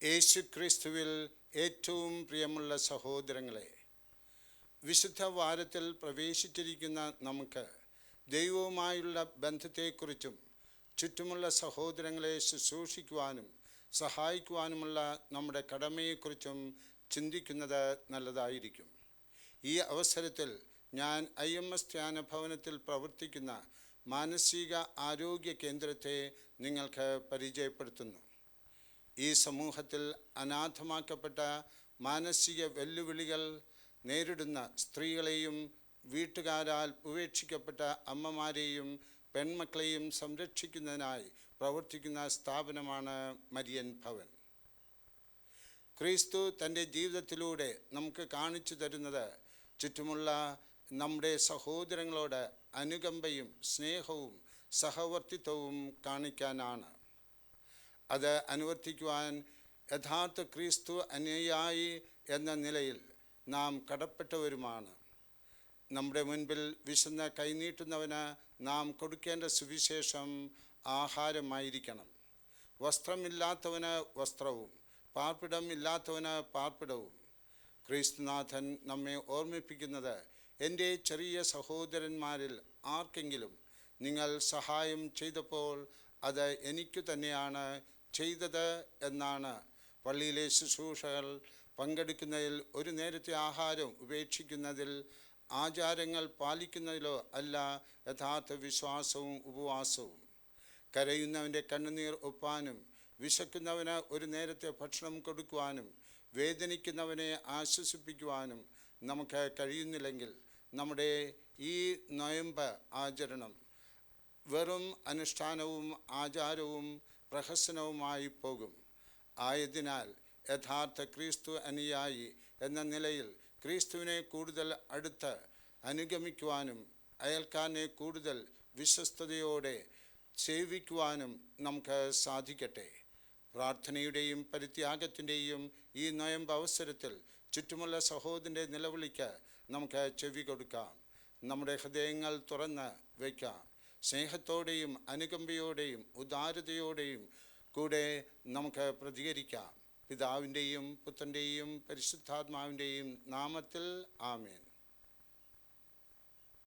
യേശു ക്രിസ്തുവിൽ ഏറ്റവും പ്രിയമുള്ള സഹോദരങ്ങളെ, വിശുദ്ധ വാരത്തിൽ പ്രവേശിച്ചിരിക്കുന്ന നമുക്ക് ദൈവവുമായുള്ള ബന്ധത്തെക്കുറിച്ചും ചുറ്റുമുള്ള സഹോദരങ്ങളെ ശുശ്രൂഷിക്കുവാനും സഹായിക്കുവാനുമുള്ള നമ്മുടെ കടമയെക്കുറിച്ചും ചിന്തിക്കുന്നത് നല്ലതായിരിക്കും. ഈ അവസരത്തിൽ ഞാൻ IMS ധ്യാന ഭവനത്തിൽ പ്രവർത്തിക്കുന്ന മാനസിക ആരോഗ്യ കേന്ദ്രത്തെ നിങ്ങൾക്ക് പരിചയപ്പെടുത്തുന്നു. ഈ സമൂഹത്തിൽ അനാഥമാക്കപ്പെട്ട മാനസിക വെല്ലുവിളികൾ നേരിടുന്ന സ്ത്രീകളെയും വീട്ടുകാരാൽ ഉപേക്ഷിക്കപ്പെട്ട അമ്മമാരെയും പെൺമക്കളെയും സംരക്ഷിക്കുന്നതിനായി പ്രവർത്തിക്കുന്ന സ്ഥാപനമാണ് മരിയൻ ഭവൻ. ക്രിസ്തു തൻ്റെ ജീവിതത്തിലൂടെ നമുക്ക് കാണിച്ചു തരുന്നത് ചുറ്റുമുള്ള നമ്മുടെ സഹോദരങ്ങളോട് അനുകമ്പയും സ്നേഹവും സഹവർത്തിത്വവും കാണിക്കാനാണ്. അത് അനുവർത്തിക്കുവാൻ യഥാർത്ഥ ക്രിസ്തു അനുയായി എന്ന നിലയിൽ നാം കടപ്പെട്ടവരുമാണ്. നമ്മുടെ മുൻപിൽ വിശന്ന് കൈനീട്ടുന്നവന് നാം കൊടുക്കേണ്ട സുവിശേഷം ആഹാരമായിരിക്കണം. വസ്ത്രമില്ലാത്തവന് വസ്ത്രവും പാർപ്പിടം ഇല്ലാത്തവന് പാർപ്പിടവും. ക്രിസ്തുനാഥൻ നമ്മെ ഓർമ്മിപ്പിക്കുന്നത്, എൻ്റെ ചെറിയ സഹോദരന്മാരിൽ ആർക്കെങ്കിലും നിങ്ങൾ സഹായം ചെയ്തപ്പോൾ അത് എനിക്ക് തന്നെയാണ് ചെയ്തത് എന്നാണ്. പള്ളിയിലെ ശുശ്രൂഷകൾ പങ്കെടുക്കുന്നതിൽ, ഒരു നേരത്തെ ആഹാരം ഉപേക്ഷിക്കുന്നതിൽ, ആചാരങ്ങൾ പാലിക്കുന്നതിലോ അല്ല യഥാർത്ഥ വിശ്വാസവും ഉപവാസവും. കരയുന്നവൻ്റെ കണ്ണുനീർ ഒപ്പാനും വിശക്കുന്നവന് ഒരു നേരത്തെ ഭക്ഷണം കൊടുക്കുവാനും വേദനിക്കുന്നവനെ ആശ്വസിപ്പിക്കുവാനും നമുക്ക് കഴിയുന്നില്ലെങ്കിൽ നമ്മുടെ ഈ നൊയമ്പ് ആചരണം വെറും അനുഷ്ഠാനവും ആചാരവും പ്രഹസനവുമായി പോകും. ആയതിനാൽ യഥാർത്ഥ ക്രിസ്തു അനുയായി എന്ന നിലയിൽ ക്രിസ്തുവിനെ കൂടുതൽ അടുത്ത് അനുഗമിക്കുവാനും അയൽക്കാരനെ കൂടുതൽ വിശ്വസ്തയോടെ സേവിക്കുവാനും നമുക്ക് സാധിക്കട്ടെ. പ്രാർത്ഥനയുടെയും പരിത്യാഗത്തിൻ്റെയും ഈ നൊയമ്പ് അവസരത്തിൽ ചുറ്റുമുള്ള സഹോദരൻ്റെ നിലവിളിക്ക് നമുക്ക് ചെവി കൊടുക്കാം. നമ്മുടെ ഹൃദയങ്ങൾ തുറന്ന് വയ്ക്കാം. സ്നേഹത്തോടെയും അനുകമ്പയോടെയും ഉദാരതയോടെയും കൂടെ നമുക്ക് പ്രതികരിക്കാം. പിതാവിൻ്റെയും പുത്രൻ്റെയും പരിശുദ്ധാത്മാവിൻ്റെയും നാമത്തിൽ ആമേൻ.